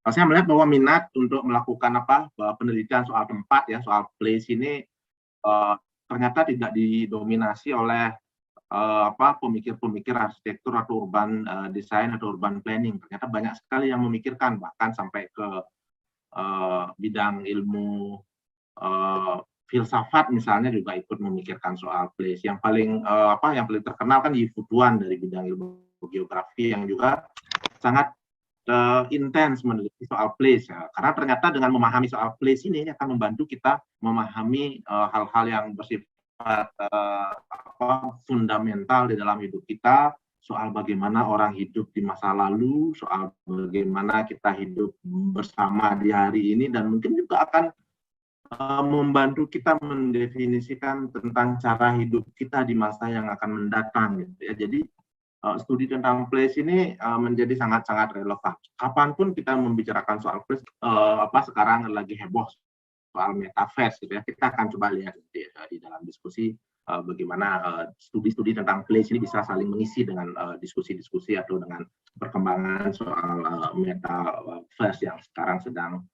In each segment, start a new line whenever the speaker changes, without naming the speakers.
Saya melihat bahwa minat untuk melakukan penelitian soal tempat ya, soal place ini ternyata tidak didominasi oleh pemikir-pemikir arsitektur atau urban design atau urban planning. Ternyata banyak sekali yang memikirkan, bahkan sampai ke bidang ilmu filsafat misalnya juga ikut memikirkan soal place. Yang paling terkenal kan Yi Fu Tuan dari bidang ilmu geografi yang juga sangat intens meneliti soal place ya. Karena ternyata dengan memahami soal place ini akan membantu kita memahami hal-hal yang bersifat fundamental di dalam hidup kita, soal bagaimana orang hidup di masa lalu, soal bagaimana kita hidup bersama di hari ini, dan mungkin juga akan membantu kita mendefinisikan tentang cara hidup kita di masa yang akan mendatang gitu ya. Jadi studi tentang place ini menjadi sangat-sangat relevan. Kapanpun kita membicarakan soal place, sekarang lagi heboh soal metaverse gitu ya. Kita akan coba lihat di dalam diskusi bagaimana studi-studi tentang place ini bisa saling mengisi dengan diskusi-diskusi atau dengan perkembangan soal metaverse yang sekarang sedang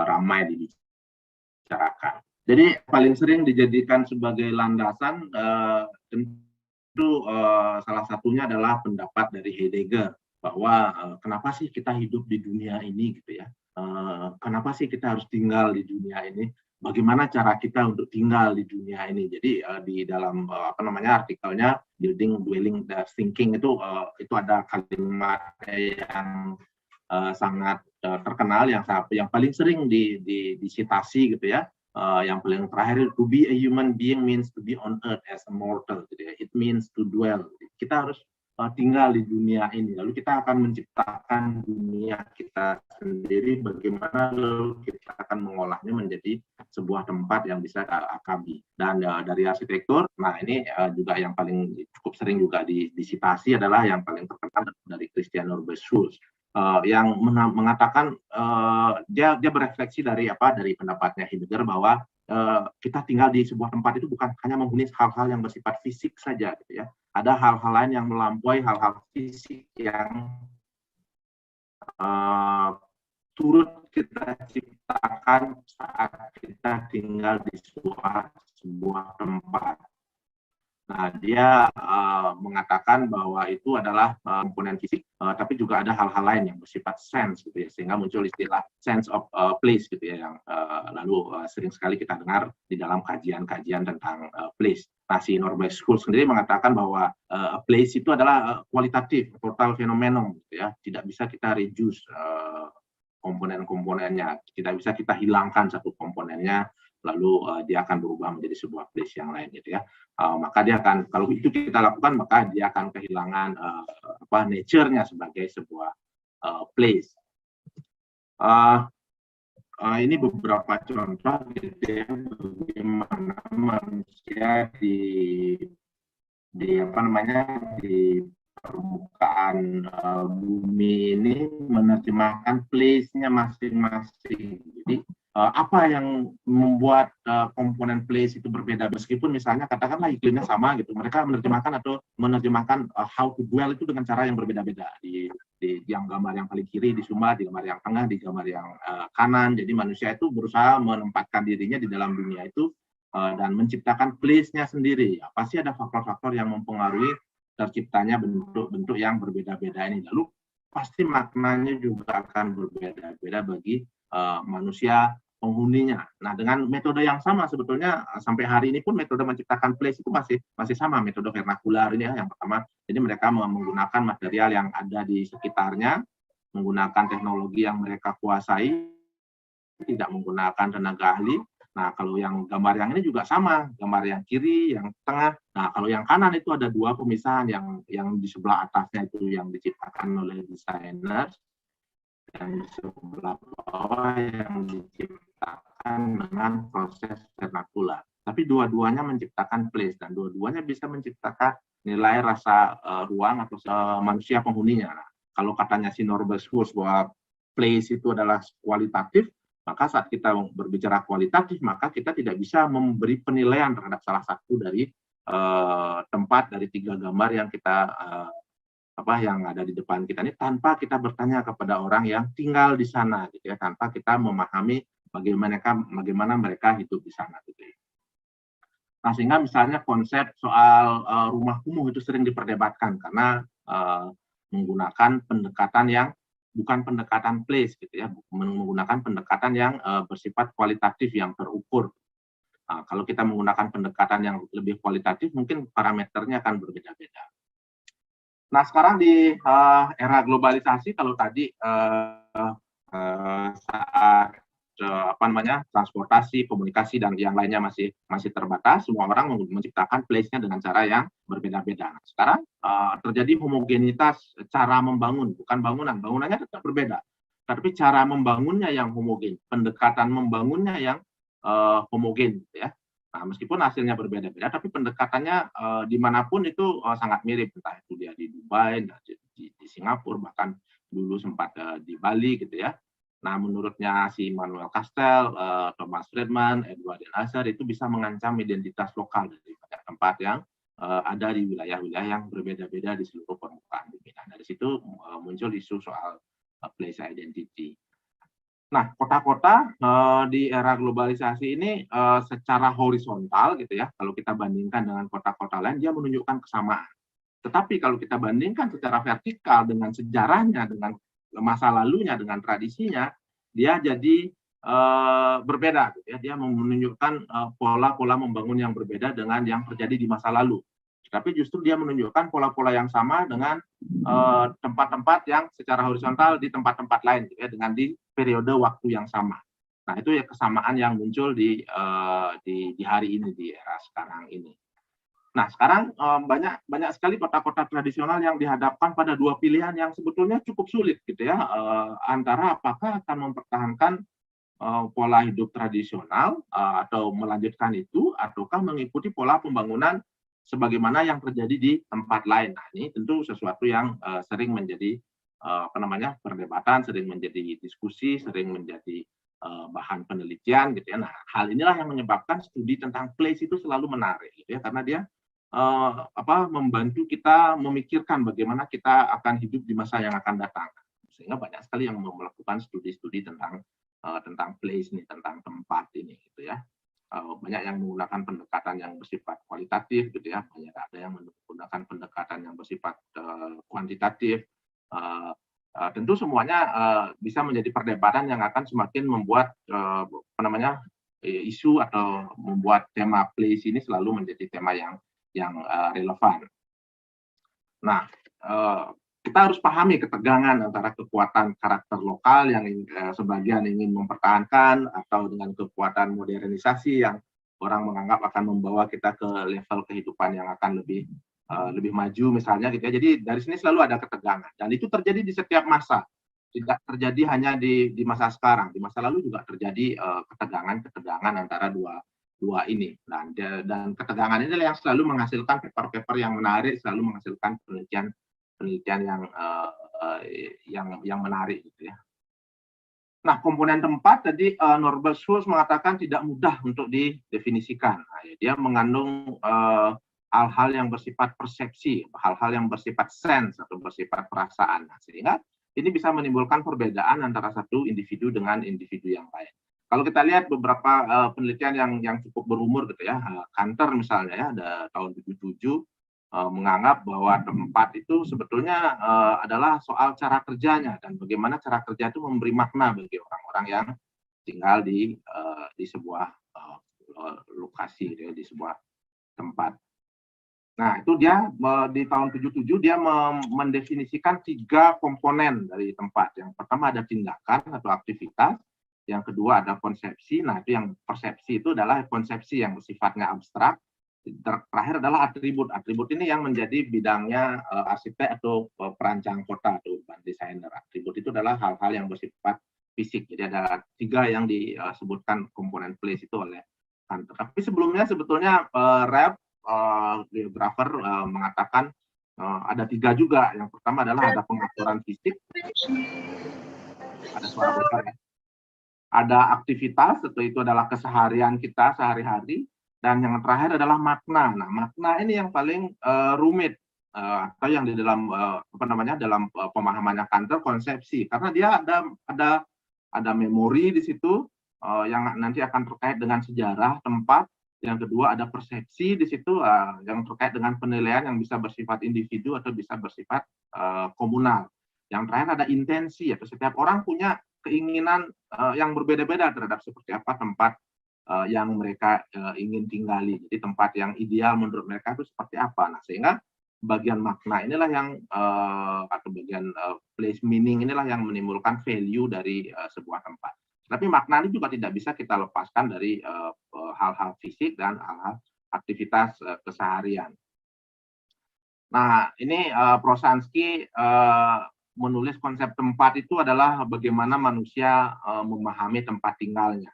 ramai dibicarakan. Jadi paling sering dijadikan sebagai landasan tentu salah satunya adalah pendapat dari Heidegger bahwa kenapa sih kita hidup di dunia ini gitu ya. Kenapa sih kita harus tinggal di dunia ini? Bagaimana cara kita untuk tinggal di dunia ini? Jadi di dalam artikelnya Building Dwelling Thinking itu ada kalimat yang sangat terkenal yang paling sering disitasi gitu ya. Yang paling terakhir, to be a human being means to be on earth as a mortal gitu ya. It means to dwell. Kita harus tinggal di dunia ini, lalu kita akan menciptakan dunia kita sendiri, bagaimana lalu kita akan mengolahnya menjadi sebuah tempat yang bisa akabi. Dan dari arsitektur, nah ini juga yang paling cukup sering juga disitasi adalah yang paling terkenal dari Christian Norbert Schulz, yang mengatakan dia berefleksi dari pendapatnya Heidegger bahwa kita tinggal di sebuah tempat itu bukan hanya menghuni hal-hal yang bersifat fisik saja gitu ya. Ada hal-hal lain yang melampaui hal-hal fisik yang turut kita ciptakan saat kita tinggal di sebuah tempat. Nah, dia mengatakan bahwa itu adalah komponen fisik, tapi juga ada hal-hal lain yang bersifat sense, gitu ya, sehingga muncul istilah sense of place, gitu ya, yang lalu sering sekali kita dengar di dalam kajian-kajian tentang place. Nah, si Norbert Schulz sendiri mengatakan bahwa place itu adalah kualitatif, total fenomenon, gitu ya, tidak bisa kita reduce komponen-komponennya, tidak bisa kita hilangkan satu komponennya lalu dia akan berubah menjadi sebuah place yang lain gitu ya. Maka dia akan, kalau itu kita lakukan, maka dia akan kehilangan nature-nya sebagai sebuah place. Ini beberapa contoh gitu ya, bagaimana manusia di permukaan bumi ini menerjemahkan place-nya masing-masing. Jadi apa yang membuat komponen place itu berbeda, meskipun misalnya katakanlah iklimnya sama gitu, mereka menerjemahkan how to dwell itu dengan cara yang berbeda-beda. Di yang gambar yang paling kiri di Sumba, di gambar yang tengah, di gambar yang kanan. Jadi manusia itu berusaha menempatkan dirinya di dalam dunia itu dan menciptakan place-nya sendiri. Pasti ada faktor-faktor yang mempengaruhi terciptanya bentuk-bentuk yang berbeda-beda ini. Lalu pasti maknanya juga akan berbeda-beda bagi manusia penghuninya. Nah, dengan metode yang sama sebetulnya sampai hari ini pun metode menciptakan place itu masih sama, metode vernakular ini ya, yang pertama. Jadi mereka menggunakan material yang ada di sekitarnya, menggunakan teknologi yang mereka kuasai, tidak menggunakan tenaga ahli. Nah, kalau yang gambar yang ini juga sama, gambar yang kiri, yang tengah. Nah, kalau yang kanan itu ada dua pemisahan, yang di sebelah atasnya itu yang diciptakan oleh desainer, yang di sebelah bawah yang diciptakan dengan proses vernakular. Tapi dua-duanya menciptakan place, dan dua-duanya bisa menciptakan nilai rasa ruang atau manusia penghuninya. Nah, kalau katanya si Norbert Schulz bahwa place itu adalah kualitatif, maka saat kita berbicara kualitatif, maka kita tidak bisa memberi penilaian terhadap salah satu dari tempat dari tiga gambar yang kita yang ada di depan kita ini tanpa kita bertanya kepada orang yang tinggal di sana gitu ya, tanpa kita memahami bagaimana mereka hidup di sana gitu ya. Nah, sehingga misalnya konsep soal rumah kumuh itu sering diperdebatkan karena menggunakan pendekatan yang bukan pendekatan place gitu ya, menggunakan pendekatan yang bersifat kualitatif yang terukur. Nah, kalau kita menggunakan pendekatan yang lebih kualitatif, mungkin parameternya akan berbeda-beda. Nah, sekarang di era globalisasi, kalau tadi saat transportasi, komunikasi dan yang lainnya masih terbatas, semua orang menciptakan place-nya dengan cara yang berbeda-beda. Nah, sekarang terjadi homogenitas cara membangun, bukan bangunannya tetap berbeda, tapi cara membangunnya yang homogen, pendekatan membangunnya yang homogen, gitu ya. Nah, meskipun hasilnya berbeda-beda, tapi pendekatannya dimanapun itu sangat mirip, entah itu dia di Dubai, di Singapura, bahkan dulu sempat di Bali gitu ya. Nah, menurutnya si Manuel Castell, Thomas Friedman, Edward Al-Azhar itu bisa mengancam identitas lokal dari tempat yang ada di wilayah-wilayah yang berbeda-beda di seluruh permukaan bumi. Nah, dari situ muncul isu soal place identity. Nah, kota-kota di era globalisasi ini secara horizontal gitu ya, kalau kita bandingkan dengan kota-kota lain, dia menunjukkan kesamaan. Tetapi kalau kita bandingkan secara vertikal dengan sejarahnya, dengan masa lalunya, dengan tradisinya, dia jadi berbeda gitu ya. Dia menunjukkan pola-pola membangun yang berbeda dengan yang terjadi di masa lalu. Tapi justru dia menunjukkan pola-pola yang sama dengan tempat-tempat yang secara horizontal di tempat-tempat lain gitu ya, dengan di periode waktu yang sama. Nah, itu ya kesamaan yang muncul di hari ini, di era sekarang ini. Nah, sekarang banyak sekali kota-kota tradisional yang dihadapkan pada dua pilihan yang sebetulnya cukup sulit gitu ya, antara apakah akan mempertahankan pola hidup tradisional atau melanjutkan itu, ataukah mengikuti pola pembangunan sebagaimana yang terjadi di tempat lain. Nah, ini tentu sesuatu yang sering menjadi perdebatan, sering menjadi diskusi, sering menjadi bahan penelitian gitu ya. Nah, hal inilah yang menyebabkan studi tentang place itu selalu menarik gitu ya, karena dia membantu kita memikirkan bagaimana kita akan hidup di masa yang akan datang. Sehingga banyak sekali yang melakukan studi-studi tentang place ini, tentang tempat ini gitu ya. Banyak yang menggunakan pendekatan yang bersifat kualitatif gitu ya, banyak ada yang menggunakan pendekatan yang bersifat kuantitatif. Tentu semuanya bisa menjadi perdebatan yang akan semakin membuat isu atau membuat tema place ini selalu menjadi tema yang relevan. Nah, kita harus pahami ketegangan antara kekuatan karakter lokal yang sebagian ingin mempertahankan atau dengan kekuatan modernisasi yang orang menganggap akan membawa kita ke level kehidupan yang akan lebih maju misalnya gitu ya. Jadi dari sini selalu ada ketegangan dan itu terjadi di setiap masa. Tidak terjadi hanya di masa sekarang, di masa lalu juga terjadi ketegangan antara dua ini. Dan ketegangan ini yang selalu menghasilkan paper-paper yang menarik, selalu menghasilkan penelitian yang menarik gitu ya. Nah, komponen tempat tadi Norbert Schulz mengatakan tidak mudah untuk didefinisikan. Nah, dia mengandung hal-hal yang bersifat persepsi, hal-hal yang bersifat sense atau bersifat perasaan. Nah, sehingga ini bisa menimbulkan perbedaan antara satu individu dengan individu yang lain. Kalau kita lihat beberapa penelitian yang cukup berumur gitu ya, Kanter misalnya ya, ada tahun 77 menganggap bahwa tempat itu sebetulnya adalah soal cara kerjanya dan bagaimana cara kerja itu memberi makna bagi orang-orang yang tinggal di sebuah lokasi, di sebuah tempat. Nah, itu dia di tahun 77 dia mendefinisikan 3 komponen dari tempat. Yang pertama ada tindakan atau aktivitas, yang kedua ada konsepsi. Nah, itu yang persepsi itu adalah konsepsi yang sifatnya abstrak. Terakhir adalah atribut. Atribut ini yang menjadi bidangnya arsitek atau perancang kota atau urban designer. Atribut itu adalah hal-hal yang bersifat fisik. Jadi ada 3 yang disebutkan komponen place itu oleh Kanter. Tapi sebelumnya sebetulnya geografer mengatakan ada 3 juga. Yang pertama adalah ada pengaturan fisik, ada suara besar ya. Ada aktivitas, atau itu adalah keseharian kita sehari-hari. Dan yang terakhir adalah makna. Nah, makna ini yang paling rumit. atau yang di dalam apa namanya, dalam pemahamannya Kantor konsepsi, karena dia ada memori di situ yang nanti akan terkait dengan sejarah tempat. Yang kedua ada persepsi di situ yang terkait dengan penilaian yang bisa bersifat individu atau bisa bersifat komunal. Yang terakhir ada intensi, atau setiap orang punya keinginan yang berbeda-beda terhadap seperti apa tempat yang mereka ingin tinggali. Jadi tempat yang ideal menurut mereka itu seperti apa. Nah, sehingga bagian makna inilah yang atau bagian place meaning inilah yang menimbulkan value dari sebuah tempat. Tapi makna ini juga tidak bisa kita lepaskan dari hal-hal fisik dan hal-hal aktivitas keseharian. Nah, ini Prosansky menulis konsep tempat itu adalah bagaimana manusia memahami tempat tinggalnya.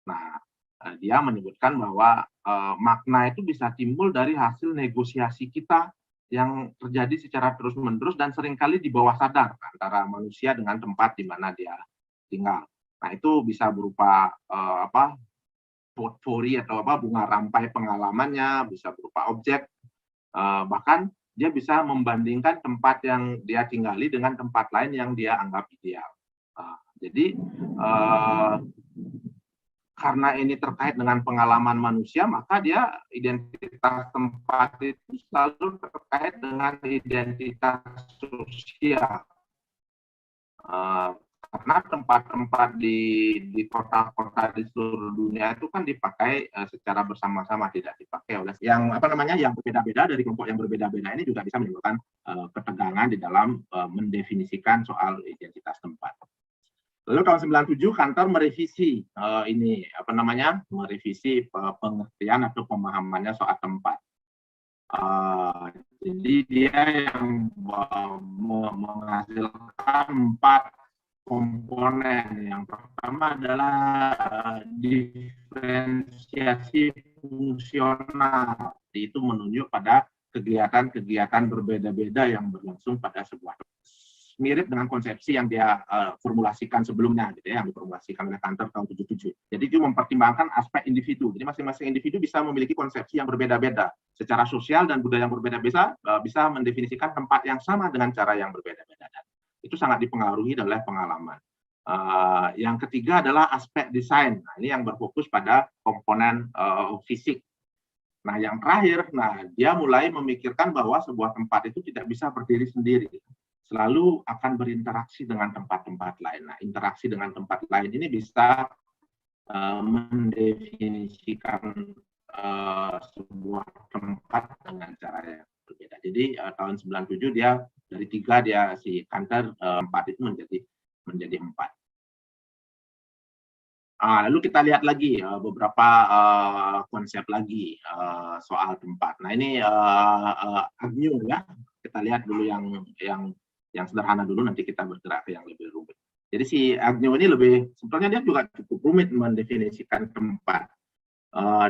Nah, dia menyebutkan bahwa makna itu bisa timbul dari hasil negosiasi kita yang terjadi secara terus-menerus dan seringkali di bawah sadar antara manusia dengan tempat di mana dia tinggal. Nah, itu bisa berupa potpourri atau bunga rampai pengalamannya, bisa berupa objek, bahkan dia bisa membandingkan tempat yang dia tinggali dengan tempat lain yang dia anggap ideal. Jadi karena ini terkait dengan pengalaman manusia, maka dia identitas tempat itu selalu terkait dengan identitas sosial. Karena tempat-tempat di kota-kota di seluruh dunia itu kan dipakai secara bersama-sama, tidak dipakai oleh yang yang berbeda-beda dari kelompok yang berbeda-beda. Ini juga bisa menimbulkan ketegangan di dalam mendefinisikan soal identitas tempat. Lalu tahun 97 Kantor merevisi merevisi pengertian atau pemahamannya soal tempat. Jadi dia yang menghasilkan 4 komponen. Yang pertama adalah diferensiasi fungsional. Itu menunjuk pada kegiatan-kegiatan berbeda-beda yang berlangsung pada sebuah tempat. Mirip dengan konsepsi yang dia formulasikan sebelumnya, gitu ya, yang diformulasikan oleh Kantor tahun 77. Jadi itu mempertimbangkan aspek individu. Jadi masing-masing individu bisa memiliki konsepsi yang berbeda-beda. Secara sosial dan budaya yang berbeda-beda bisa mendefinisikan tempat yang sama dengan cara yang berbeda-beda. Itu sangat dipengaruhi oleh pengalaman. Yang ketiga adalah aspek desain. Nah, ini yang berfokus pada komponen fisik. Nah, yang terakhir, dia mulai memikirkan bahwa sebuah tempat itu tidak bisa berdiri sendiri. Selalu akan berinteraksi dengan tempat-tempat lain. Nah, interaksi dengan tempat lain ini bisa mendefinisikan sebuah tempat dengan cara yang berbeda. Jadi tahun 97 dia dari 3 si Kantor 4 itu menjadi 4. Lalu kita lihat lagi beberapa konsep lagi soal tempat. Nah, ini Agnew ya. Kita lihat dulu yang sederhana dulu, nanti kita bergerak ke yang lebih rumit. Jadi si Agnew ini sebetulnya dia juga cukup rumit mendefinisikan tempat.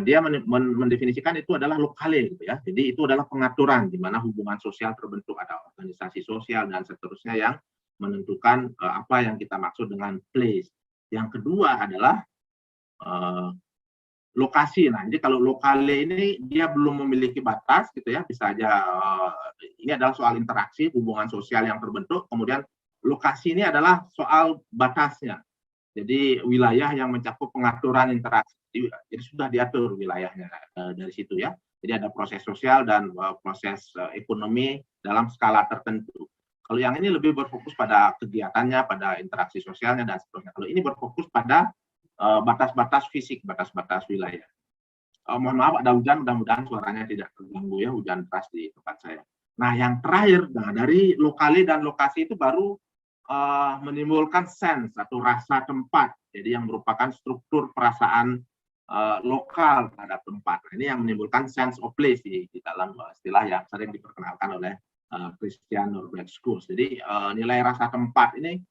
Dia mendefinisikan itu adalah lokale, gitu ya. Jadi itu adalah pengaturan di mana hubungan sosial terbentuk, ada organisasi sosial dan seterusnya yang menentukan apa yang kita maksud dengan place. Yang kedua adalah lokasi. Nah, jadi kalau lokale ini dia belum memiliki batas, gitu ya, bisa aja ini adalah soal interaksi, hubungan sosial yang terbentuk. Kemudian lokasi ini adalah soal batasnya. Jadi wilayah yang mencakup pengaturan interaksi. Jadi sudah diatur wilayahnya dari situ ya. Jadi ada proses sosial dan proses ekonomi dalam skala tertentu. Kalau yang ini lebih berfokus pada kegiatannya, pada interaksi sosialnya dan seterusnya. Kalau ini berfokus pada batas-batas fisik, batas-batas wilayah. Mohon maaf ada hujan, mudah-mudahan suaranya tidak terganggu ya, hujan deras di tempat saya. Nah, yang terakhir, dari lokali dan lokasi itu baru menimbulkan sense atau rasa tempat. Jadi yang merupakan struktur perasaan lokal terhadap tempat. Nah, ini yang menimbulkan sense of place di dalam istilah yang sering diperkenalkan oleh Christian Norberg Schools. Jadi nilai rasa tempat ini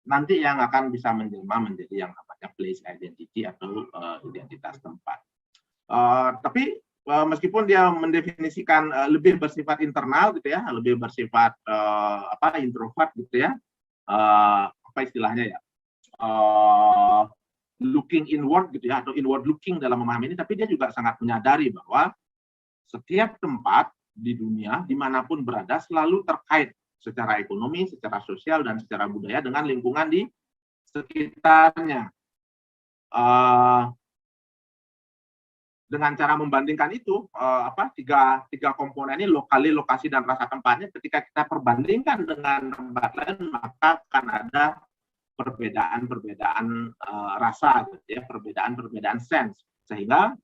nanti yang akan bisa menjelma menjadi yang namanya place identity atau identitas tempat. Tapi meskipun dia mendefinisikan lebih bersifat internal, gitu ya, lebih bersifat introvert, gitu ya, apa istilahnya ya, looking inward, gitu ya, atau inward looking dalam memahami ini, tapi dia juga sangat menyadari bahwa setiap tempat di dunia, dimanapun berada, selalu terkait secara ekonomi, secara sosial, dan secara budaya dengan lingkungan di sekitarnya. Dengan cara membandingkan itu, tiga komponen ini, lokasi, dan rasa tempatnya, ketika kita perbandingkan dengan tempat lain, maka akan ada perbedaan-perbedaan rasa, gitu ya, perbedaan-perbedaan sense, sehingga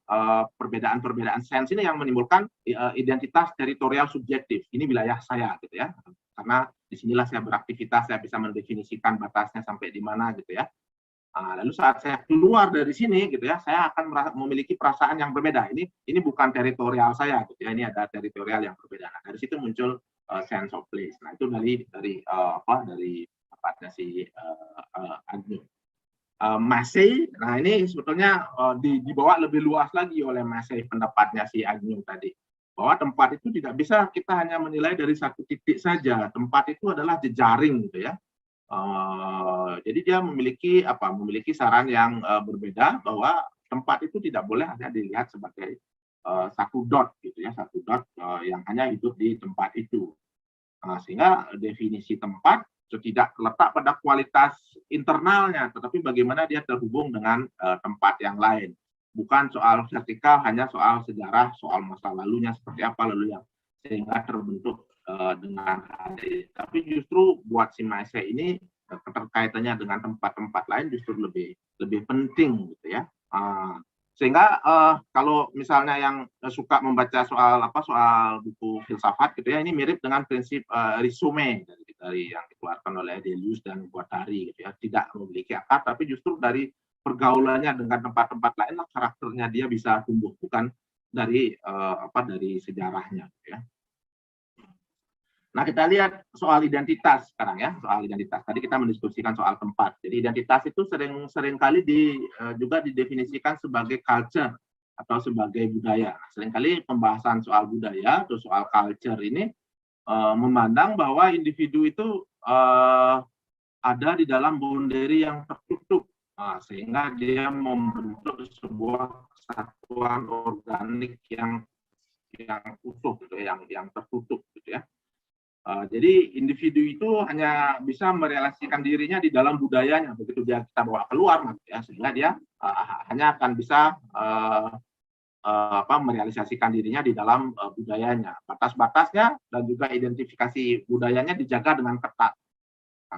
perbedaan-perbedaan sense ini yang menimbulkan identitas teritorial subjektif. Ini wilayah saya, gitu ya, karena disinilah saya beraktivitas, saya bisa mendefinisikan batasnya sampai di mana, gitu ya. Lalu saat saya keluar dari sini, gitu ya, saya akan memiliki perasaan yang berbeda. Ini bukan teritorial saya, gitu ya. Ini ada teritorial yang berbeda. Nah, dari situ muncul sense of place. Nah, itu dari tempatnya si Agnew. Massey, nah ini sebetulnya dibawa lebih luas lagi oleh Massey, pendapatnya si Agnew tadi, bahwa tempat itu tidak bisa kita hanya menilai dari satu titik saja. Tempat itu adalah jejaring, gitu ya. Jadi dia memiliki saran yang berbeda, bahwa tempat itu tidak boleh hanya dilihat sebagai satu dot, gitu ya, satu dot yang hanya hidup di tempat itu. Sehingga definisi tempat tidak terletak pada kualitas internalnya, tetapi bagaimana dia terhubung dengan tempat yang lain. Bukan soal vertikal, hanya soal sejarah, soal masa lalunya seperti apa, lalu yang sehingga terbentuk dengan hari. Tapi justru buat si Massey ini keterkaitannya dengan tempat-tempat lain justru lebih penting, gitu ya. Sehingga kalau misalnya yang suka membaca soal buku filsafat, gitu ya, ini mirip dengan prinsip resume dari yang dikeluarkan oleh Deleuze dan Guattari, gitu ya. Tidak memiliki akar, tapi justru dari pergaulannya dengan tempat-tempat lain lah karakternya dia bisa tumbuh, bukan dari dari sejarahnya, gitu ya. Nah, kita lihat soal identitas sekarang ya, soal identitas. Tadi kita mendiskusikan soal tempat. Jadi identitas itu sering kali juga didefinisikan sebagai culture atau sebagai budaya. Nah, seringkali pembahasan soal budaya atau soal culture ini memandang bahwa individu itu ada di dalam boundary yang tertutup, sehingga dia membentuk sebuah kesatuan organik yang utuh, gitu, yang tertutup, gitu ya. Jadi individu itu hanya bisa merealisasikan dirinya di dalam budayanya. Begitu dia kita bawa keluar, ya, sehingga dia hanya akan bisa merealisasikan dirinya di dalam budayanya. Batas-batasnya dan juga identifikasi budayanya dijaga dengan ketat,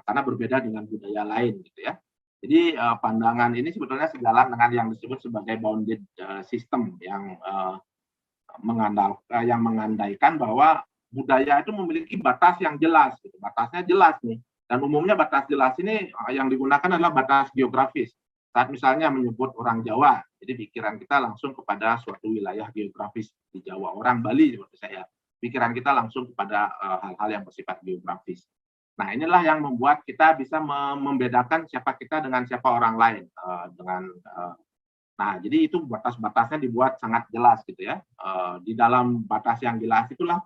karena berbeda dengan budaya lain, gitu ya. Jadi pandangan ini sebetulnya sejalan dengan yang disebut sebagai bounded system, yang mengandaikan bahwa budaya itu memiliki batas yang jelas, gitu. Batasnya jelas nih. Dan umumnya batas jelas ini yang digunakan adalah batas geografis. Saat misalnya menyebut orang Jawa, jadi pikiran kita langsung kepada suatu wilayah geografis di Jawa. Orang Bali seperti saya, pikiran kita langsung kepada hal-hal yang bersifat geografis. Nah, inilah yang membuat kita bisa membedakan siapa kita dengan siapa orang lain. Nah, jadi itu batas-batasnya dibuat sangat jelas, gitu ya. Di dalam batas yang jelas itulah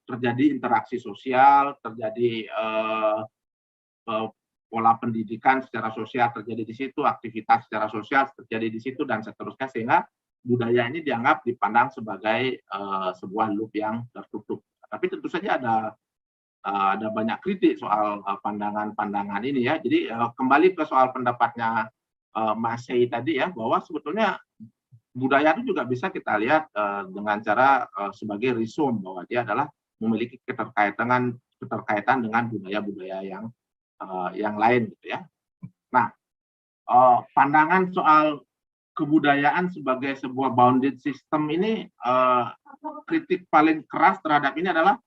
terjadi interaksi sosial, terjadi pola pendidikan secara sosial terjadi di situ, aktivitas secara sosial terjadi di situ, dan seterusnya, sehingga budaya ini dianggap dipandang sebagai sebuah loop yang tertutup. Tapi tentu saja ada banyak kritik soal pandangan-pandangan ini, ya. Jadi kembali ke soal pendapatnya Massey tadi, ya, bahwa sebetulnya budaya itu juga bisa kita lihat dengan cara sebagai resume, bahwa dia adalah memiliki keterkaitan dengan budaya-budaya yang lain, gitu ya. Nah, pandangan soal kebudayaan sebagai sebuah bounded system ini, kritik paling keras terhadap ini adalah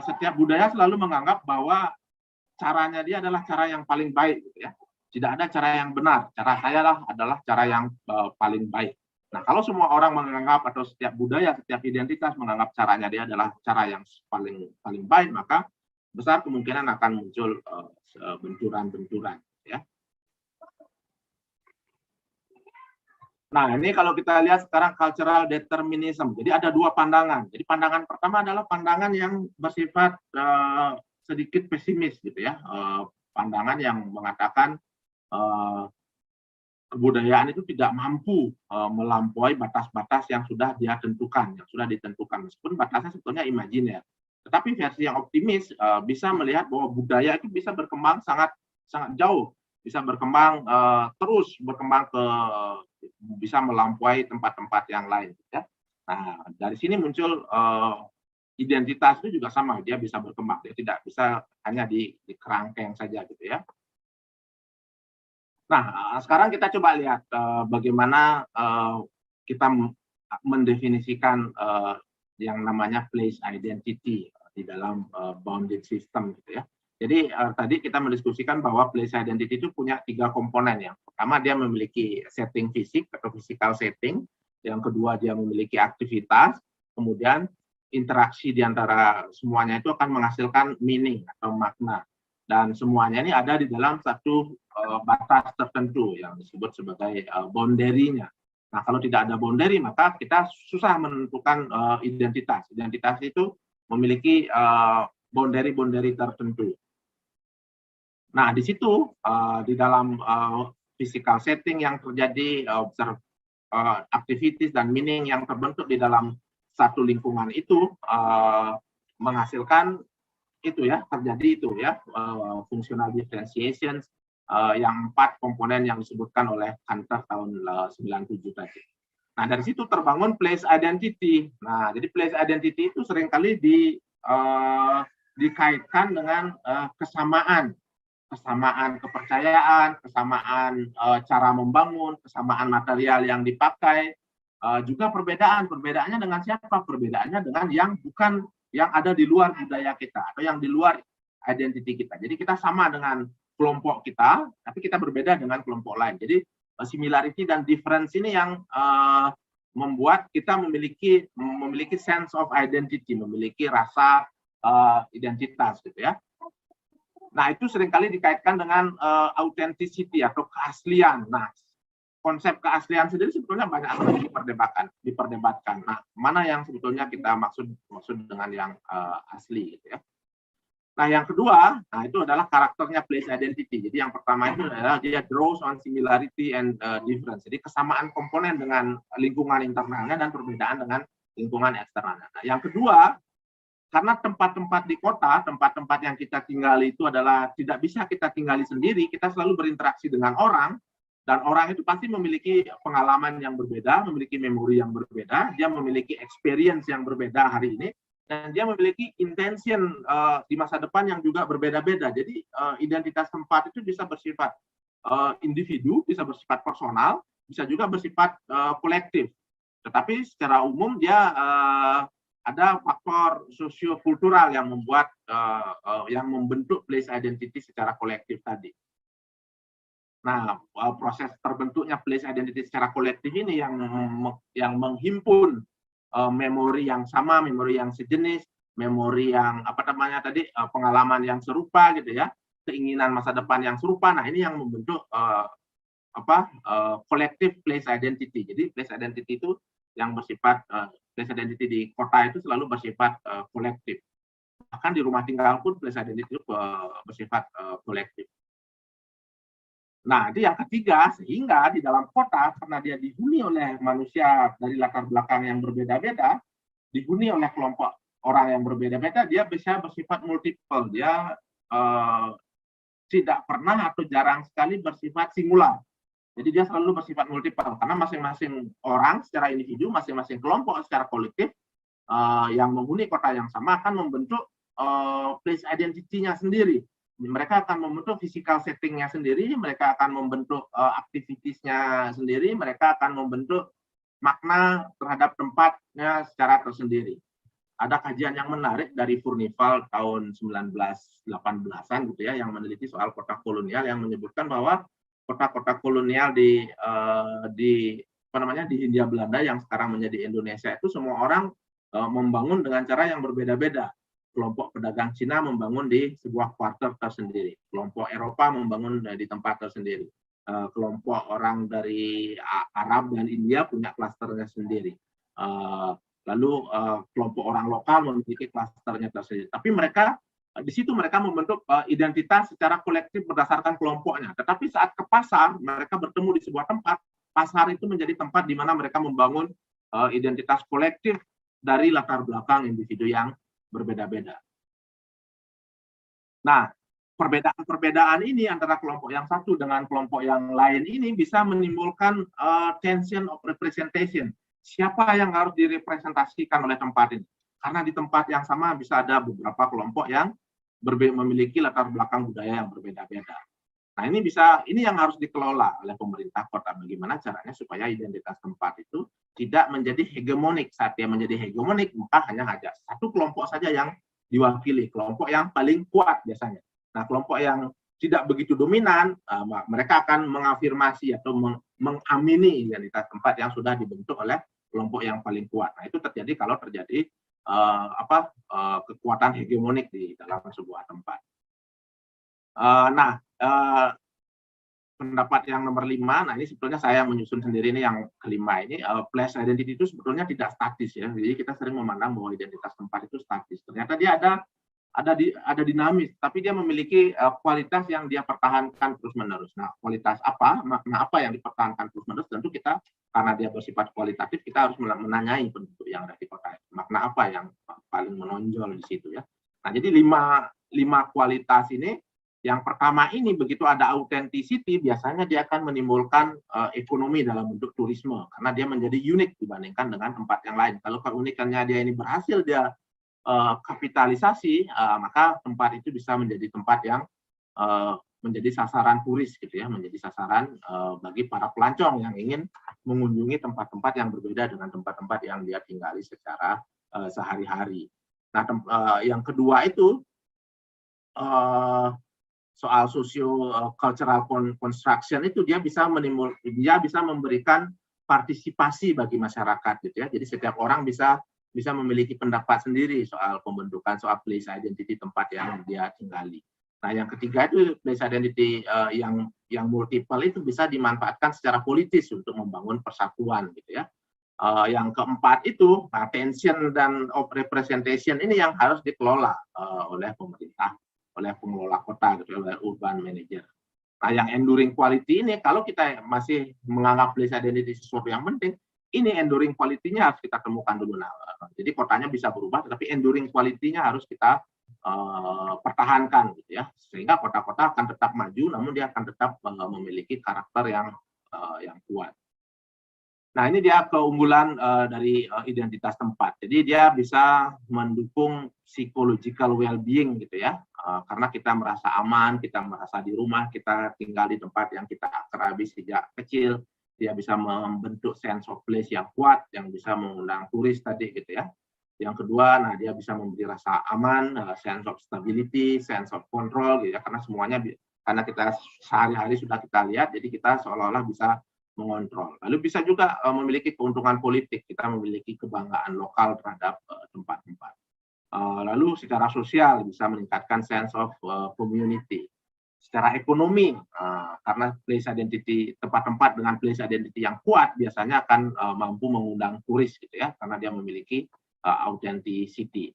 setiap budaya selalu menganggap bahwa caranya dia adalah cara yang paling baik, gitu ya. Tidak ada cara yang benar. Cara saya adalah cara yang paling baik. Nah, kalau semua orang menganggap, atau setiap budaya, setiap identitas menganggap caranya dia adalah cara yang paling baik, maka besar kemungkinan akan muncul benturan-benturan, ya. Nah, ini kalau kita lihat sekarang cultural determinism. Jadi ada dua pandangan. Jadi pandangan pertama adalah pandangan yang bersifat sedikit pesimis, gitu ya. Pandangan yang mengatakan kebudayaan itu tidak mampu melampaui batas-batas yang sudah dia tentukan, yang sudah ditentukan, meskipun batasnya sebetulnya imajiner. Tetapi versi yang optimis bisa melihat bahwa budaya itu bisa berkembang sangat sangat jauh, bisa berkembang terus berkembang bisa melampaui tempat-tempat yang lain. Ya. Nah, dari sini muncul identitas itu juga sama, dia bisa berkembang, dia tidak bisa hanya di kerangkeng saja gitu ya. Nah, sekarang kita coba lihat bagaimana kita mendefinisikan yang namanya place identity di dalam bounded system gitu ya. Jadi tadi kita mendiskusikan bahwa place identity itu punya 3 komponen. Yang pertama dia memiliki setting fisik atau physical setting, yang kedua dia memiliki aktivitas, kemudian interaksi di antara semuanya itu akan menghasilkan meaning atau makna. Dan semuanya ini ada di dalam satu batas tertentu yang disebut sebagai boundary-nya. Nah, kalau tidak ada boundary, maka kita susah menentukan identitas. Identitas itu memiliki boundary-boundary tertentu. Nah, di situ di dalam physical setting yang terjadi, activities dan meaning yang terbentuk di dalam satu lingkungan itu menghasilkan itu ya, terjadi itu ya, functional differentiation yang 4 komponen yang disebutkan oleh Hunter tahun 97 tadi. Nah, dari situ terbangun place identity. Nah, jadi place identity itu seringkali dikaitkan dengan kesamaan kepercayaan, kesamaan cara membangun, kesamaan material yang dipakai, juga perbedaannya dengan siapa? Perbedaannya dengan yang ada di luar budaya kita atau yang di luar identiti kita. Jadi kita sama dengan kelompok kita, tapi kita berbeda dengan kelompok lain. Jadi similarity dan difference ini yang membuat kita memiliki sense of identity, memiliki rasa identitas gitu ya. Nah, itu seringkali dikaitkan dengan authenticity atau keaslian. Nah, konsep keaslian sendiri sebetulnya banyak diperdebatkan. Nah, mana yang sebetulnya kita maksud dengan yang asli gitu ya. Nah, yang kedua, itu adalah karakternya place identity. Jadi yang pertama itu adalah dia draws on similarity and difference. Jadi kesamaan komponen dengan lingkungan internalnya dan perbedaan dengan lingkungan eksternalnya. Nah, yang kedua, karena tempat-tempat di kota, tempat-tempat yang kita tinggali itu adalah tidak bisa kita tinggali sendiri, kita selalu berinteraksi dengan orang, dan orang itu pasti memiliki pengalaman yang berbeda, memiliki memori yang berbeda, dia memiliki experience yang berbeda hari ini, dan dia memiliki intention di masa depan yang juga berbeda-beda. Jadi identitas tempat itu bisa bersifat individu, bisa bersifat personal, bisa juga bersifat kolektif. Tetapi secara umum dia ada faktor sosiokultural yang membuat yang membentuk place identity secara kolektif tadi. Nah, proses terbentuknya place identity secara kolektif ini yang menghimpun memori yang sama, memori yang sejenis, memori yang pengalaman yang serupa gitu ya, keinginan masa depan yang serupa. Nah, ini yang membentuk kolektif place identity. Jadi place identity itu yang bersifat place identity di kota itu selalu bersifat kolektif. Bahkan di rumah tinggal pun place identity itu bersifat kolektif. Nah, itu yang ketiga, sehingga di dalam kota, karena dia dihuni oleh manusia dari latar belakang yang berbeda-beda, dihuni oleh kelompok orang yang berbeda-beda, dia bisa bersifat multiple. Dia tidak pernah atau jarang sekali bersifat singular. Jadi dia selalu bersifat multiple, karena masing-masing orang secara individu, masing-masing kelompok secara kolektif yang menghuni kota yang sama akan membentuk place identity-nya sendiri. Mereka akan membentuk physical setting-nya sendiri, mereka akan membentuk activities-nya sendiri, mereka akan membentuk makna terhadap tempatnya secara tersendiri. Ada kajian yang menarik dari Furnival tahun 1918-an gitu ya, yang meneliti soal kota kolonial, yang menyebutkan bahwa kota-kota kolonial di Hindia Belanda yang sekarang menjadi Indonesia itu semua orang membangun dengan cara yang berbeda-beda. Kelompok pedagang Cina membangun di sebuah quarter tersendiri, kelompok Eropa membangun di tempat tersendiri, kelompok orang dari Arab dan India punya klasternya sendiri, lalu kelompok orang lokal memiliki klasternya tersendiri. Tapi mereka Di situ mereka membentuk identitas secara kolektif berdasarkan kelompoknya. Tetapi saat ke pasar, mereka bertemu di sebuah tempat, pasar itu menjadi tempat di mana mereka membangun identitas kolektif dari latar belakang individu yang berbeda-beda. Nah, perbedaan-perbedaan ini antara kelompok yang satu dengan kelompok yang lain ini bisa menimbulkan tension of representation. Siapa yang harus direpresentasikan oleh tempat ini? Karena di tempat yang sama bisa ada beberapa kelompok yang memiliki latar belakang budaya yang berbeda-beda. Nah, ini yang harus dikelola oleh pemerintah kota. Bagaimana caranya supaya identitas tempat itu tidak menjadi hegemonik. Saat dia menjadi hegemonik, maka hanya satu kelompok saja yang diwakili, kelompok yang paling kuat biasanya. Nah, kelompok yang tidak begitu dominan, mereka akan mengafirmasi atau mengamini identitas tempat yang sudah dibentuk oleh kelompok yang paling kuat. Nah, itu terjadi kalau terjadi kekuatan hegemonik di dalam sebuah tempat. Nah, pendapat yang nomor 5, nah ini sebetulnya saya menyusun sendiri ini yang kelima ini, place identity itu sebetulnya tidak statis ya. Jadi kita sering memandang bahwa identitas tempat itu statis. Ternyata dia ada dinamis, tapi dia memiliki kualitas yang dia pertahankan terus-menerus. Nah, kualitas apa, makna apa yang dipertahankan terus-menerus, tentu kita, karena dia bersifat kualitatif, kita harus menanyai penduduk yang ada di kota. Makna apa yang paling menonjol di situ ya. Nah, jadi lima kualitas ini, yang pertama ini begitu ada authenticity, biasanya dia akan menimbulkan ekonomi dalam bentuk turisme, karena dia menjadi unik dibandingkan dengan tempat yang lain. Kalau keunikannya dia ini berhasil dia kapitalisasi, maka tempat itu bisa menjadi tempat yang menjadi sasaran turis gitu ya, menjadi sasaran bagi para pelancong yang ingin mengunjungi tempat-tempat yang berbeda dengan tempat-tempat yang dia tinggali secara sehari-hari. Nah, yang kedua itu soal socio-cultural construction itu dia bisa memberikan partisipasi bagi masyarakat gitu ya. Jadi setiap orang bisa memiliki pendapat sendiri soal pembentukan soal place identity tempat yang dia tinggali. Nah, yang ketiga itu place identity yang multiple itu bisa dimanfaatkan secara politis untuk membangun persatuan gitu ya. Yang keempat itu tension dan representation ini yang harus dikelola oleh pemerintah, oleh pengelola kota gitu, oleh urban manager. Nah, yang enduring quality ini kalau kita masih menganggap place identity sesuatu yang penting, ini enduring quality-nya harus kita temukan dulu. Nah, jadi kotanya bisa berubah, tetapi enduring quality-nya harus kita pertahankan gitu ya, sehingga kota-kota akan tetap maju, namun dia akan tetap memiliki karakter yang kuat. Nah, ini dia keunggulan dari identitas tempat. Jadi dia bisa mendukung psychological well-being gitu ya, karena kita merasa aman, kita merasa di rumah, kita tinggal di tempat yang kita akrabi sejak kecil. Dia bisa membentuk sense of place yang kuat, yang bisa mengundang turis tadi gitu ya. Yang kedua, nah dia bisa memberi rasa aman, sense of stability, sense of control gitu ya, karena semuanya karena kita sehari-hari sudah kita lihat, jadi kita seolah-olah bisa mengontrol. Lalu bisa juga memiliki keuntungan politik, kita memiliki kebanggaan lokal terhadap tempat-tempat. Lalu secara sosial bisa meningkatkan sense of community. Secara ekonomi, karena place identity, tempat-tempat dengan place identity yang kuat biasanya akan mampu mengundang turis gitu ya, karena dia memiliki authenticity.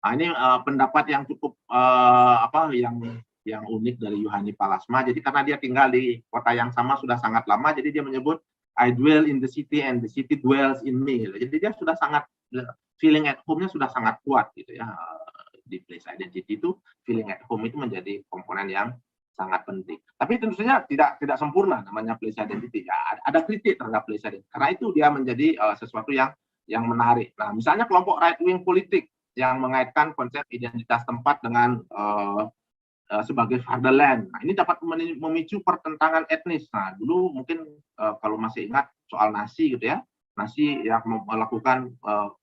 Nah, ini pendapat yang cukup yang unik dari Yohani Palasma. Jadi karena dia tinggal di kota yang sama sudah sangat lama, jadi dia menyebut I dwell in the city and the city dwells in me. Jadi dia sudah sangat feeling at home-nya sudah sangat kuat gitu ya. Di place identity itu feeling at home itu menjadi komponen yang sangat penting. Tapi tentu saja tidak sempurna namanya place identity. Ya, ada kritik terhadap place identity. Karena itu dia menjadi sesuatu yang menarik. Nah, misalnya kelompok right wing politik yang mengaitkan konsep identitas tempat dengan sebagai fatherland. Nah, ini dapat memicu pertentangan etnis. Nah, dulu mungkin kalau masih ingat soal Nasi gitu ya, Nasi yang melakukan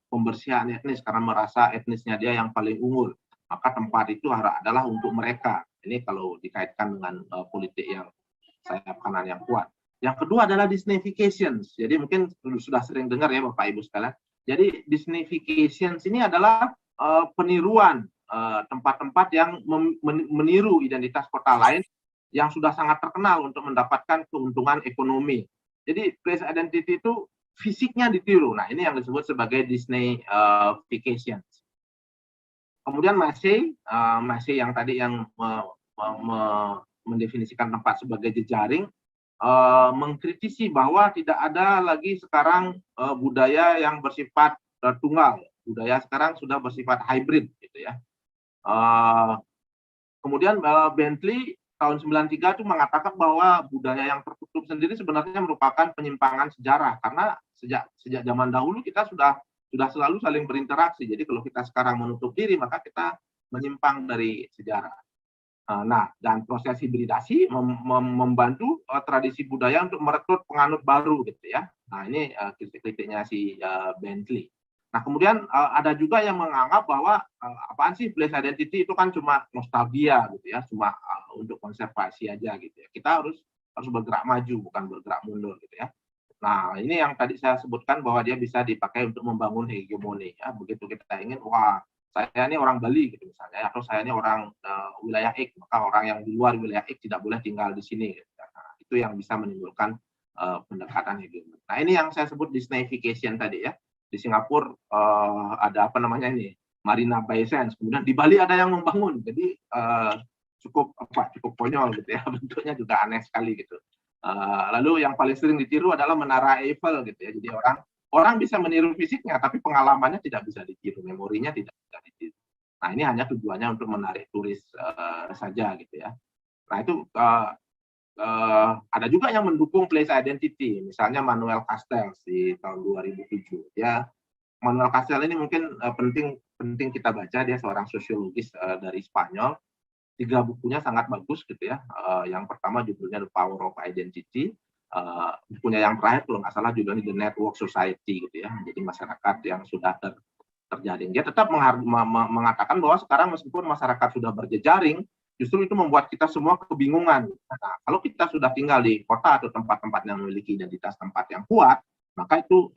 pembersihan etnis karena merasa etnisnya dia yang paling unggul. Maka tempat itu adalah untuk mereka. Ini kalau dikaitkan dengan politik yang sayap kanan yang kuat. Yang kedua adalah Disneyfication. Jadi mungkin sudah sering dengar ya Bapak Ibu sekalian. Jadi Disneyfication ini adalah peniruan tempat-tempat yang meniru identitas kota lain yang sudah sangat terkenal untuk mendapatkan keuntungan ekonomi. Jadi place identity itu fisiknya ditiru. Nah, ini yang disebut sebagai Disneyfication. Kemudian masih yang tadi yang mendefinisikan tempat sebagai jejaring, mengkritisi bahwa tidak ada lagi sekarang budaya yang bersifat tunggal. Budaya sekarang sudah bersifat hybrid gitu ya. Kemudian Bentley tahun 93 itu mengatakan bahwa budaya yang tertutup sendiri sebenarnya merupakan penyimpangan sejarah, karena sejak zaman dahulu kita sudah selalu saling berinteraksi. Jadi kalau kita sekarang menutup diri, maka kita menyimpang dari sejarah. Nah, dan proses hibridasi membantu tradisi budaya untuk merekrut penganut baru gitu ya. Nah, ini kritik-kritiknya si Bentley. Nah, kemudian ada juga yang menganggap bahwa apaan sih place identity itu kan cuma nostalgia gitu ya, cuma untuk konservasi aja gitu ya. Kita harus bergerak maju, bukan bergerak mundur gitu ya. Nah, ini yang tadi saya sebutkan bahwa dia bisa dipakai untuk membangun hegemoni ya. Begitu kita ingin, wah, saya ini orang Bali gitu misalnya, atau saya ini orang wilayah X, maka orang yang di luar wilayah X tidak boleh tinggal di sini. Gitu. Nah, itu yang bisa menimbulkan pendekatan hegemoni. Nah, ini yang saya sebut Disneyification tadi ya. Di Singapura ada apa namanya ini, Marina Bay Sands. Kemudian di Bali ada yang membangun, jadi cukup konyol gitu ya. Bentuknya juga aneh sekali gitu. Lalu yang paling sering ditiru adalah Menara Eiffel gitu ya. Jadi orang bisa meniru fisiknya, tapi pengalamannya tidak bisa ditiru, memorinya tidak bisa ditiru. Nah, ini hanya tujuannya untuk menarik turis saja gitu ya. Nah, itu ada juga yang mendukung place identity, misalnya Manuel Castells di tahun 2007. Ya, Manuel Castells ini mungkin penting kita baca, dia seorang sosiologis dari Spanyol. 3 bukunya sangat bagus gitu ya. Yang pertama judulnya The Power of Identity. Bukunya yang terakhir kalau nggak salah judulnya The Network Society gitu ya. Jadi masyarakat yang sudah terjaring. Dia tetap mengatakan bahwa sekarang meskipun masyarakat sudah berjejaring, justru itu membuat kita semua kebingungan. Nah, kalau kita sudah tinggal di kota atau tempat-tempat yang memiliki identitas tempat yang kuat, maka itu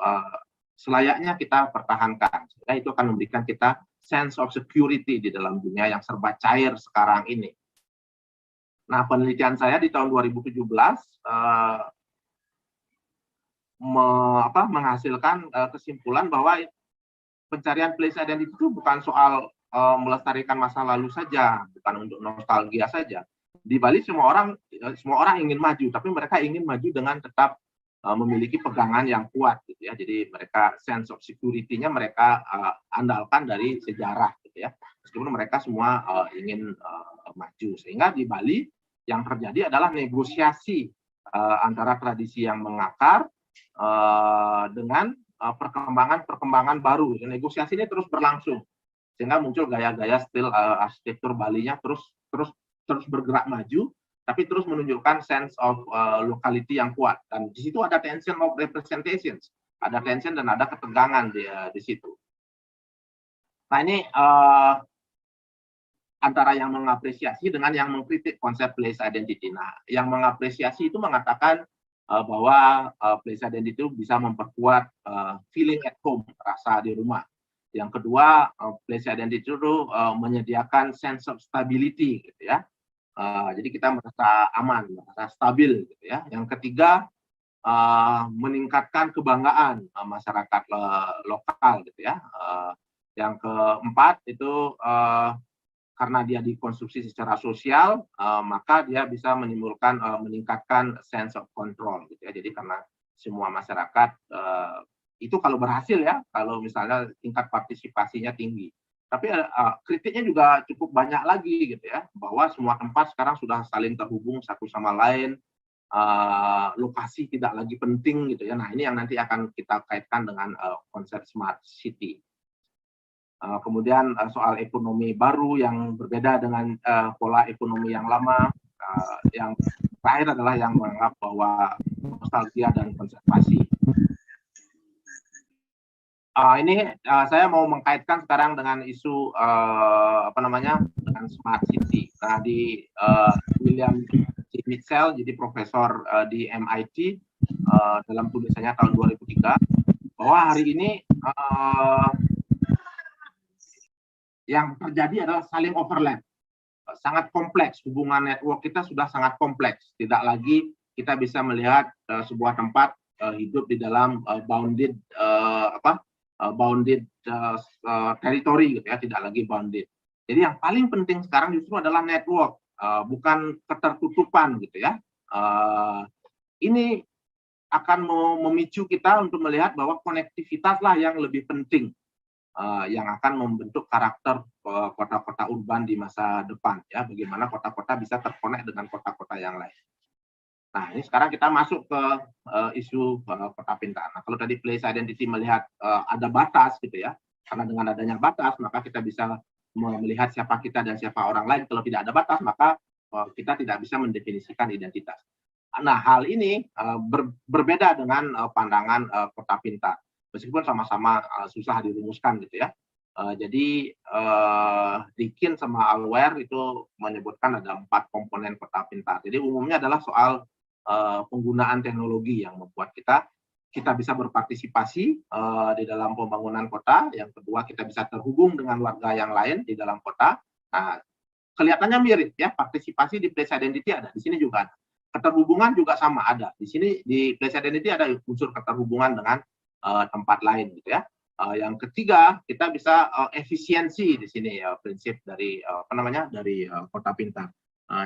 selayaknya kita pertahankan. Sehingga itu akan memberikan kita sense of security di dalam dunia yang serba cair sekarang ini. Nah, penelitian saya di tahun 2017 menghasilkan kesimpulan bahwa pencarian place identity itu bukan soal melestarikan masa lalu saja, bukan untuk nostalgia saja. Di Bali semua orang ingin maju, tapi mereka ingin maju dengan tetap memiliki pegangan yang kuat gitu ya. Jadi mereka sense of security-nya mereka andalkan dari sejarah gitu ya. Meskipun mereka semua ingin maju, sehingga di Bali yang terjadi adalah negosiasi antara tradisi yang mengakar dengan perkembangan baru. Negosiasi ini terus berlangsung sehingga muncul gaya-gaya stil arsitektur Balinya terus bergerak maju, tapi terus menunjukkan sense of locality yang kuat. Dan di situ ada tension of representations, ada tension dan ada ketegangan di situ. Nah, ini antara yang mengapresiasi dengan yang mengkritik konsep place identity. Nah, yang mengapresiasi itu mengatakan bahwa place identity itu bisa memperkuat feeling at home, rasa di rumah. Yang kedua, place identity itu menyediakan sense of stability, gitu ya. Jadi kita merasa aman, merasa stabil, gitu ya. Yang ketiga, meningkatkan kebanggaan masyarakat lokal, gitu ya. Yang keempat itu karena dia dikonstruksi secara sosial, maka dia bisa meningkatkan sense of control, gitu ya. Jadi karena semua masyarakat itu kalau berhasil ya, kalau misalnya tingkat partisipasinya tinggi. Tapi kritiknya juga cukup banyak lagi gitu ya, bahwa semua tempat sekarang sudah saling terhubung satu sama lain, lokasi tidak lagi penting gitu ya. Nah, ini yang nanti akan kita kaitkan dengan konsep smart city. Kemudian soal ekonomi baru yang berbeda dengan pola ekonomi yang lama. Yang terakhir adalah yang menganggap bahwa nostalgia dan konservasi. Ini saya mau mengkaitkan sekarang dengan isu dengan smart city. Nah, di William J. Mitchell, jadi profesor di MIT, dalam tulisannya tahun 2003, bahwa hari ini yang terjadi adalah saling overlap, sangat kompleks. Hubungan network kita sudah sangat kompleks. Tidak lagi kita bisa melihat sebuah tempat hidup di dalam bounded territory gitu ya, tidak lagi bounded. Jadi yang paling penting sekarang justru adalah network, bukan ketertutupan gitu ya. Ini akan memicu kita untuk melihat bahwa konektivitas lah yang lebih penting, yang akan membentuk karakter kota-kota urban di masa depan ya. Bagaimana kota-kota bisa terkonek dengan kota-kota yang lain. Nah, ini sekarang kita masuk ke isu kota pintar. Nah, kalau tadi place identity melihat ada batas gitu ya, karena dengan adanya batas maka kita bisa melihat siapa kita dan siapa orang lain. Kalau tidak ada batas maka kita tidak bisa mendefinisikan identitas. Nah, hal ini berbeda dengan pandangan kota pintar, meskipun sama-sama susah dirumuskan gitu ya. Jadi Dikin sama Alware itu menyebutkan ada 4 komponen kota pintar. Jadi umumnya adalah soal penggunaan teknologi yang membuat kita bisa berpartisipasi di dalam pembangunan kota. Yang kedua, kita bisa terhubung dengan warga yang lain di dalam kota. Nah, kelihatannya mirip ya, partisipasi di place identity ada, di sini juga ada. Keterhubungan juga sama ada. Di sini di place identity ada unsur keterhubungan dengan tempat lain gitu ya. Yang ketiga, kita bisa efisiensi di sini ya, prinsip dari dari kota pintar.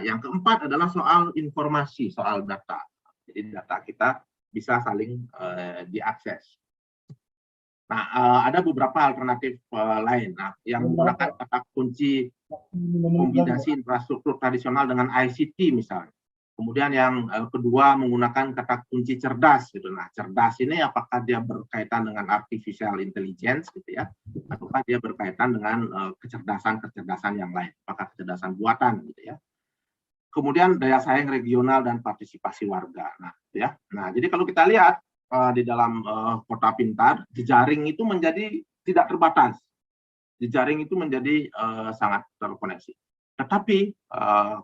Yang keempat adalah soal informasi, soal data. Jadi data kita bisa saling diakses. Nah, ada beberapa alternatif lain. Nah, yang menggunakan kata kunci kombinasi infrastruktur tradisional dengan ICT misalnya. Kemudian yang kedua menggunakan kata kunci cerdas gitu. Nah, cerdas ini apakah dia berkaitan dengan artificial intelligence gitu ya, ataukah dia berkaitan dengan kecerdasan yang lain, apakah kecerdasan buatan gitu ya. Kemudian daya saing regional dan partisipasi warga. Nah, ya. Nah, jadi kalau kita lihat di dalam kota pintar, jejaring itu menjadi tidak terbatas. Jejaring itu menjadi sangat terkoneksi. Tetapi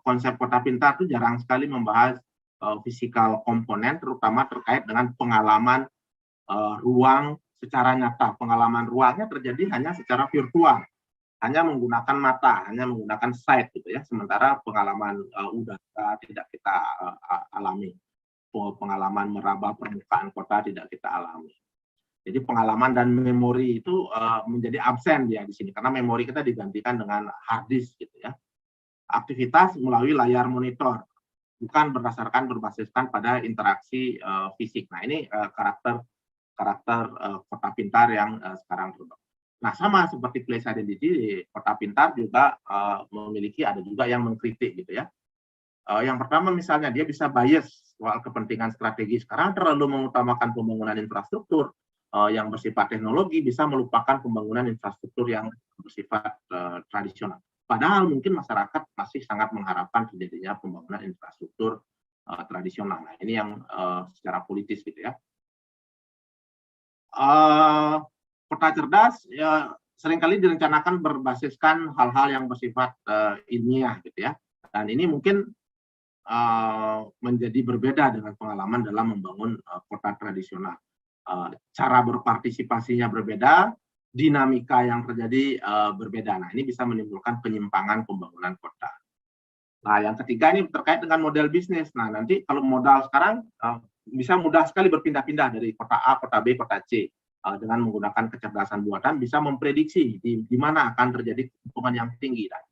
konsep kota pintar itu jarang sekali membahas physical komponen, terutama terkait dengan pengalaman ruang secara nyata. Pengalaman ruangnya terjadi hanya secara virtual, hanya menggunakan mata, hanya menggunakan sight gitu ya. Sementara pengalaman udara tidak kita alami, pengalaman meraba permukaan kota tidak kita alami. Jadi pengalaman dan memori itu menjadi absen ya di sini karena memori kita digantikan dengan hard disk gitu ya. Aktivitas melalui layar monitor, bukan berbasiskan pada interaksi fisik. Nah, ini karakter kota pintar yang sekarang berubah. Nah, sama seperti place identity, kota pintar juga memiliki, ada juga yang mengkritik gitu ya. Yang pertama misalnya dia bisa bias soal kepentingan strategis karena terlalu mengutamakan pembangunan infrastruktur yang bersifat teknologi, bisa melupakan pembangunan infrastruktur yang bersifat tradisional. Padahal mungkin masyarakat masih sangat mengharapkan terjadinya pembangunan infrastruktur tradisional. Nah, ini yang secara politis gitu ya. Kota cerdas ya seringkali direncanakan berbasiskan hal-hal yang bersifat ilmiah gitu ya. Dan ini mungkin menjadi berbeda dengan pengalaman dalam membangun kota tradisional. Cara berpartisipasinya berbeda, dinamika yang terjadi berbeda. Nah, ini bisa menimbulkan penyimpangan pembangunan kota. Nah, yang ketiga ini terkait dengan model bisnis. Nah, nanti kalau modal sekarang bisa mudah sekali berpindah-pindah dari kota A, kota B, kota C. Dengan menggunakan kecerdasan buatan bisa memprediksi di mana akan terjadi keuntungan yang tinggi. Dan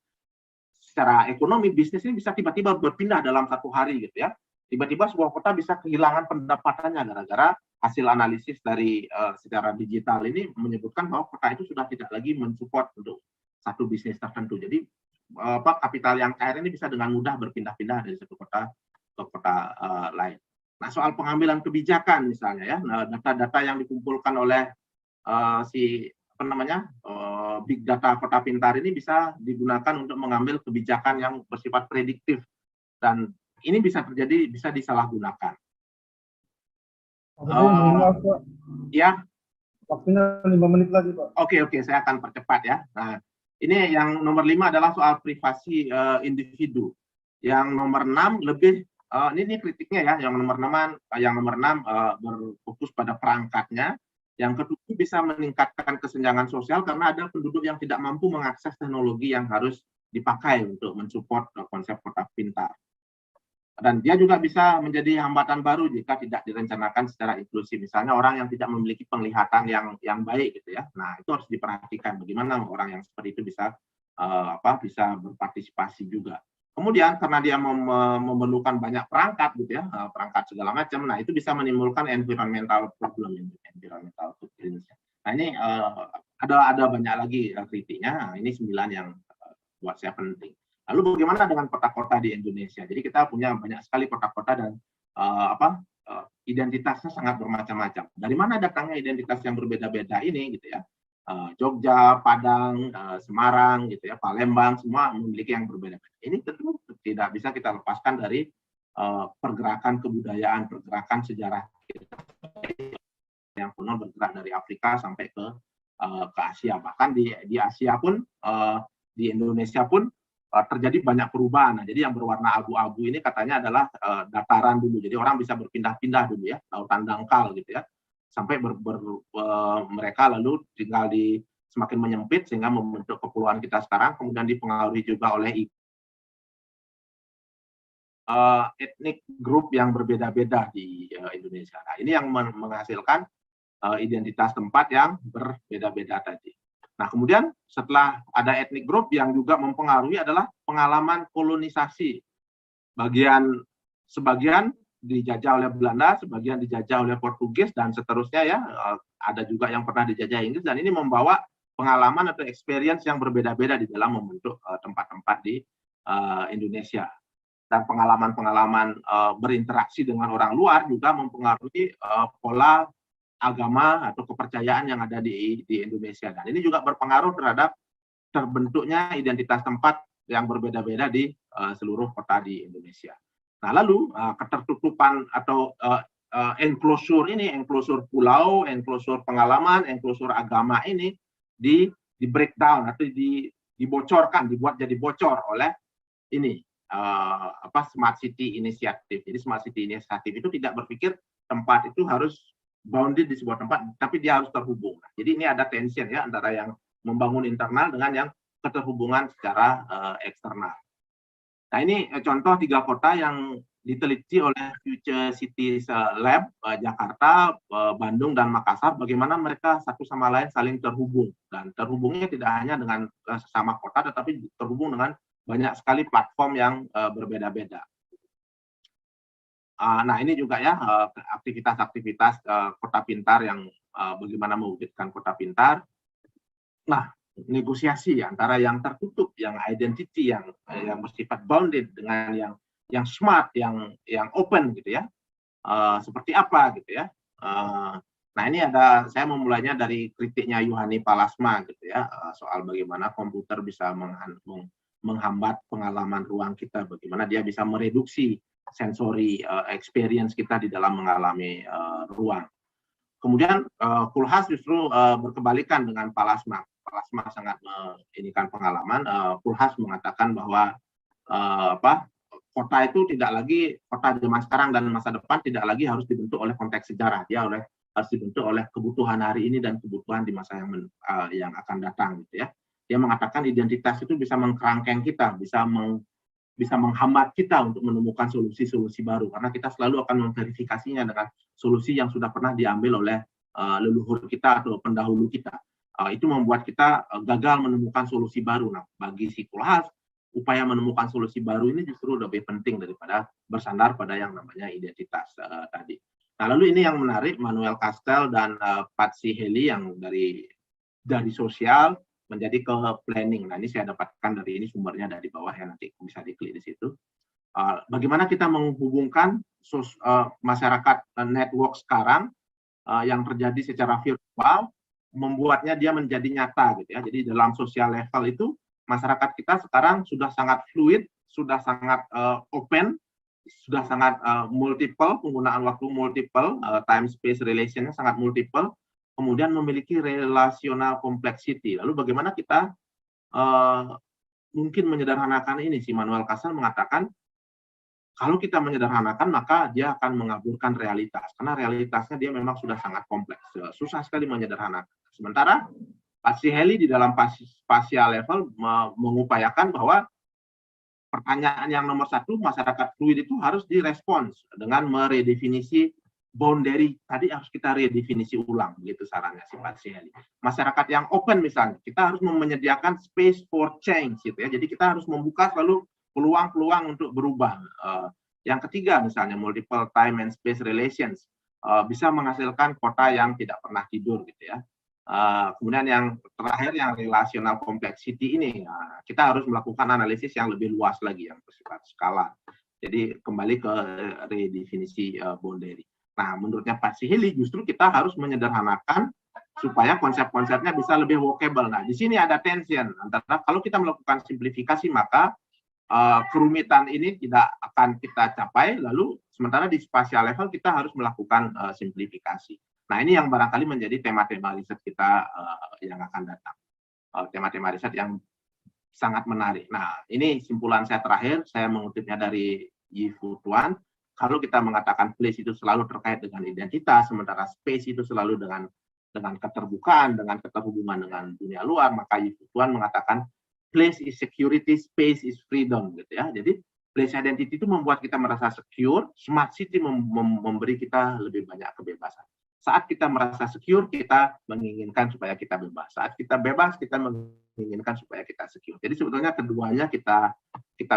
secara ekonomi bisnis ini bisa tiba-tiba berpindah dalam 1 hari gitu ya. Tiba-tiba sebuah kota bisa kehilangan pendapatannya gara-gara hasil analisis dari secara digital ini menyebutkan bahwa kota itu sudah tidak lagi mensupport untuk satu bisnis tertentu. Jadi kapital yang cair ini bisa dengan mudah berpindah-pindah dari satu kota ke kota lain. Nah, soal pengambilan kebijakan misalnya ya, data-data yang dikumpulkan oleh big data kota pintar ini bisa digunakan untuk mengambil kebijakan yang bersifat prediktif dan ini bisa terjadi, bisa disalahgunakan. Ya.
Waktunya 5 menit lagi, Pak.
Oke, saya akan percepat ya. Nah, ini yang nomor 5 adalah soal privasi individu. Yang nomor 6 lebih ini kritiknya ya. Yang nomor 6 berfokus pada perangkatnya. Yang kedua bisa meningkatkan kesenjangan sosial karena ada penduduk yang tidak mampu mengakses teknologi yang harus dipakai untuk mensupport konsep kota pintar. Dan dia juga bisa menjadi hambatan baru jika tidak direncanakan secara inklusif. Misalnya orang yang tidak memiliki penglihatan yang baik gitu ya. Nah, itu harus diperhatikan bagaimana orang yang seperti itu bisa bisa berpartisipasi juga. Kemudian karena dia memerlukan banyak perangkat gitu ya, perangkat segala macam, nah itu bisa menimbulkan environmental problem, environmental footprint. Nah ini ada banyak lagi kritiknya. Nah, ini 9 yang buat saya penting. Lalu bagaimana dengan kota-kota di Indonesia? Jadi kita punya banyak sekali kota-kota dan identitasnya sangat bermacam-macam. Dari mana datangnya identitas yang berbeda-beda ini gitu ya? Jogja, Padang, Semarang, gitu ya, Palembang, semua memiliki yang berbeda-beda. Ini tentu tidak bisa kita lepaskan dari pergerakan kebudayaan, pergerakan sejarah kita yang penuh bergerak dari Afrika sampai ke Asia. Bahkan di Asia pun, di Indonesia pun terjadi banyak perubahan. Nah, jadi yang berwarna abu-abu ini katanya adalah dataran dulu. Jadi orang bisa berpindah-pindah dulu ya, lautan dangkal gitu ya. Sampai mereka lalu tinggal semakin menyempit sehingga membentuk kepulauan kita sekarang, kemudian dipengaruhi juga oleh etnik grup yang berbeda-beda di Indonesia. Nah, ini yang menghasilkan identitas tempat yang berbeda-beda tadi. Nah, kemudian setelah ada etnik grup yang juga mempengaruhi adalah pengalaman kolonisasi. Sebagian dijajah oleh Belanda, sebagian dijajah oleh Portugis, dan seterusnya ya, ada juga yang pernah dijajah Inggris, dan ini membawa pengalaman atau experience yang berbeda-beda di dalam membentuk tempat-tempat di Indonesia. Dan pengalaman-pengalaman berinteraksi dengan orang luar juga mempengaruhi pola agama atau kepercayaan yang ada di Indonesia. Dan ini juga berpengaruh terhadap terbentuknya identitas tempat yang berbeda-beda di seluruh kota di Indonesia. Nah, lalu ketertutupan atau enclosure pulau, enclosure pengalaman, enclosure agama ini di breakdown atau dibocorkan, dibuat jadi bocor oleh ini Smart City Initiative. Jadi Smart City Initiative itu tidak berpikir tempat itu harus bounded di sebuah tempat, tapi dia harus terhubung. Nah, jadi ini ada tension ya antara yang membangun internal dengan yang keterhubungan secara eksternal. Nah, ini contoh 3 kota yang diteliti oleh Future Cities Lab, Jakarta, Bandung, dan Makassar, bagaimana mereka satu sama lain saling terhubung. Dan terhubungnya tidak hanya dengan sesama kota, tetapi terhubung dengan banyak sekali platform yang berbeda-beda. Nah, ini juga ya aktivitas-aktivitas kota pintar yang bagaimana mewujudkan kota pintar. Nah, negosiasi antara yang tertutup, yang identity, yang bersifat bounded dengan yang smart, yang open gitu ya. Seperti apa gitu ya. Nah, ini saya memulainya dari kritiknya Yuhani Palasma gitu ya, soal bagaimana komputer bisa menghambat pengalaman ruang kita, bagaimana dia bisa mereduksi sensory experience kita di dalam mengalami ruang. Kemudian Kulhas justru berkebalikan dengan Palasma. Palasma sangat menginikan pengalaman. Kulhas mengatakan bahwa kota itu tidak lagi, kota zaman sekarang dan masa depan tidak lagi harus dibentuk oleh konteks sejarah, dia harus dibentuk oleh kebutuhan hari ini dan kebutuhan di masa yang akan datang gitu ya. Dia mengatakan identitas itu bisa mengkerangkeng kita, bisa menghambat kita untuk menemukan solusi-solusi baru, karena kita selalu akan memverifikasinya dengan solusi yang sudah pernah diambil oleh leluhur kita atau pendahulu kita. Itu membuat kita gagal menemukan solusi baru. Nah, bagi si Kulhas, upaya menemukan solusi baru ini justru lebih penting daripada bersandar pada yang namanya identitas tadi. Nah, lalu ini yang menarik, Manuel Castell dan Patsy Haley yang dari sosial menjadi ke planning. Nah, ini saya dapatkan dari ini sumbernya dari bawah ya, nanti bisa diklik di situ. Bagaimana kita menghubungkan masyarakat network sekarang yang terjadi secara virtual, membuatnya dia menjadi nyata gitu ya. Jadi dalam sosial level itu masyarakat kita sekarang sudah sangat fluid, sudah sangat open, sudah sangat multiple, penggunaan waktu multiple, time space relationnya sangat multiple, kemudian memiliki relational complexity. Lalu bagaimana kita mungkin menyederhanakan ini? Si Manuel Castell mengatakan kalau kita menyederhanakan maka dia akan mengaburkan realitas, karena realitasnya dia memang sudah sangat kompleks, susah sekali menyederhanakan. Sementara Patsy Haley di dalam spatial level mengupayakan bahwa pertanyaan yang nomor 1, masyarakat fluid itu harus direspons dengan meredefinisi boundary tadi harus kita redefinisi ulang, begitu sarannya si Pak Siheli. Masyarakat yang open misalnya, kita harus menyediakan space for change gitu ya. Jadi kita harus membuka selalu peluang-peluang untuk berubah. Yang ketiga misalnya multiple time and space relations, bisa menghasilkan kota yang tidak pernah tidur gitu ya. Kemudian yang terakhir yang relational complexity ini, kita harus melakukan analisis yang lebih luas lagi yang bersifat skala. Jadi kembali ke redefinisi boundary. Nah, menurutnya Pak Siheli justru kita harus menyederhanakan supaya konsep-konsepnya bisa lebih walkable. Nah, di sini ada tension antara kalau kita melakukan simplifikasi maka kerumitan ini tidak akan kita capai, lalu sementara di spatial level kita harus melakukan simplifikasi. Nah, ini yang barangkali menjadi tema-tema riset kita yang akan datang. Tema-tema riset yang sangat menarik. Nah, ini simpulan saya terakhir, saya mengutipnya dari Yi-Fu Tuan. Kalau kita mengatakan place itu selalu terkait dengan identitas, sementara space itu selalu dengan keterbukaan, dengan keterhubungan dengan dunia luar, maka Yi-Fu Tuan mengatakan place is security, space is freedom, gitu ya. Jadi place identity itu membuat kita merasa secure, smart city memberi kita lebih banyak kebebasan. Saat kita merasa secure, kita menginginkan supaya kita bebas. Saat kita bebas, kita menginginkan supaya kita secure. Jadi sebetulnya keduanya kita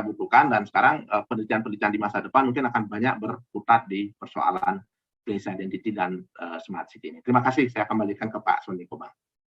butuhkan, dan sekarang penelitian-penelitian di masa depan mungkin akan banyak berputar di persoalan place identity dan smart city ini. Terima kasih, saya kembalikan ke Pak Sony Komang.